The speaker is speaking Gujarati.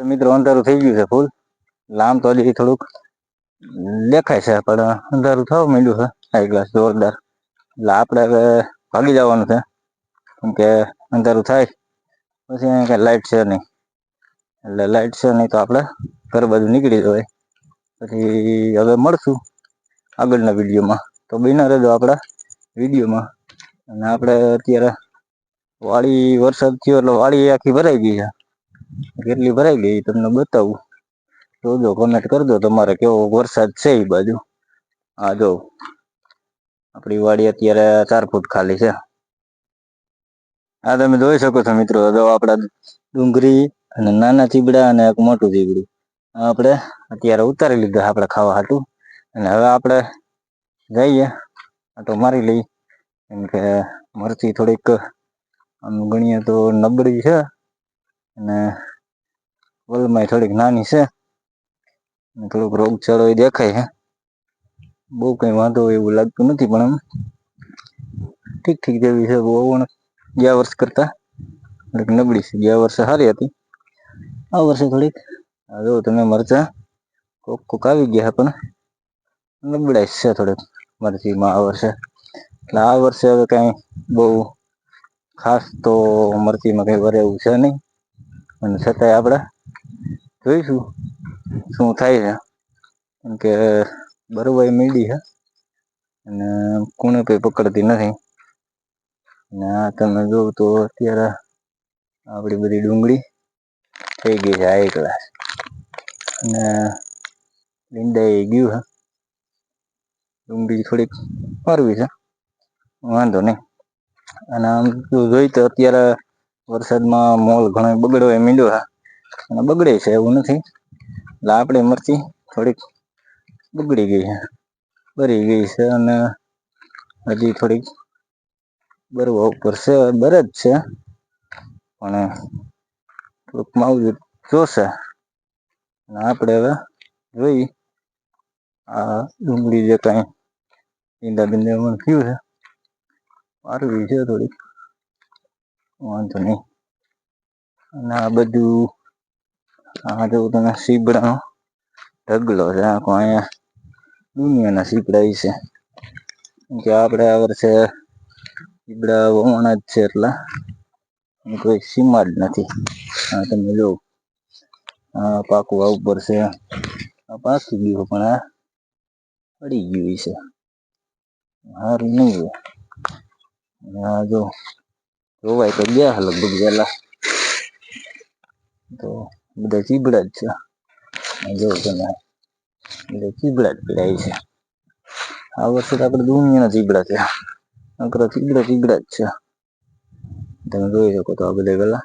મિત્રો અંધારું થઈ ગયું છે ફૂલ. લામ તો હજી થોડુંક દેખાય છે, પણ અંધારું થવા માંડ્યું છે હાઈ ક્લાસ જોરદાર. એટલે આપણે હવે ભાગી જવાનું છે, કેમ કે અંધારું થાય પછી કઈ લાઈટ છે નહીં. એટલે લાઈટ છે નહીં તો આપણે ઘર બાજુ નીકળી જવાય. પછી હવે મળશું આગળના વિડીયોમાં. તો બિના રહેજો આપણા વિડીયોમાં. અને આપણે અત્યારે વાડી વરસાદ થયો એટલે વાડી આખી ભરાઈ ગઈ છે. કેટલી ભરાઈ ગઈ તમને બતાવું. જોજો, કોમેન્ટ કરજો તમારે કેવો વરસાદ છે એ બાજુ. હા જો આપણી વાડી અત્યારે 4 ફૂટ ખાલી છે. આ તમે જોઈ શકો છો મિત્રો. જો આપડા ડુંગળી અને નાના ચીબડા અને એક મોટું ચીબડું આપણે અત્યારે ઉતારી લીધા આપણે ખાવા હાટું. અને હવે આપણે જઈએ આટો મારી લઈ, કેમ કે મરચી થોડીક આમ ગણીએ તો નબળી છે, અને વલમાં થોડીક નાની છે, થોડોક રોગચાળો એ દેખાય છે. બહુ કઈ વાંધો એવું લાગતું નથી, પણ આમ ઠીક ઠીક જેવી છે. બહુ ગયા વર્ષ કરતા થોડીક નબળી છે. ગયા વર્ષે સારી હતી, આ વર્ષે થોડીક જો તમે મરચા કોક કોક આવી ગયા, પણ નબળાઈ છે થોડીક મરચીમાં આ વર્ષે. એટલે આ વર્ષે હવે કઈ બહુ ખાસ તો મરચીમાં કઈ વરે એવું છે નહીં. અને છતાંય આપણે જોઈશું શું થાય છે, કેમ કે બરોબર મીડી છે અને કુણે કઈ પકડતી નથી. અને આ તમે જોવ તો અત્યારે આપડી બધી ડુંગળી થઈ ગઈ છે હાઈ ક્લાસ. અને ભીંડાઈ ગયું હે. ડુંગળી થોડીક ફરવી છે, વાંધો નહી. અને આમ જોઈ તો અત્યારે વરસાદમાં મોલ ઘણો બગડવા માંડ્યો છે, અને બગડે છે એવું નથી. એટલે આપણે મરચી થોડીક બગડી ગઈ છે, બરી ગઈ છે. અને હજી થોડીક બરવા ઉપર છે, બરે જ છે, પણ થોડુંક માવજું જોશે. અને આપણે હવે જોઈ આ ડુંગળી જે કઈ ઈંડા બીંડા થયું છે, પારવી છે થોડીક, વાંધો નહી. અને આ બધું આ જેવું તમે સીબડા ઢગલો છે આખો. અહીંયા દુનિયાના સીપડા છે, કે આપણે આ વર્ષે સીપડા વવાણા જ છે, એટલા કોઈ સીમા જ નથી. હા તમે જો હા પાકું આવું પડશે. પાકી ગયું પણ આ પડી ગયું છે, હારું નહી હોય. હા જો જોવાય તો ગયા લગભગ વેલા તો બધા ચીબડા જ છે. જો તમે ચીબડા જ પીડાય છે. આ વર્ષે તો આપણે દુનિયાના ચીબડા થયા. નકરા ચીબડા ચીબડા જ છે, તમે જોઈ શકો તો આ બધા પેલા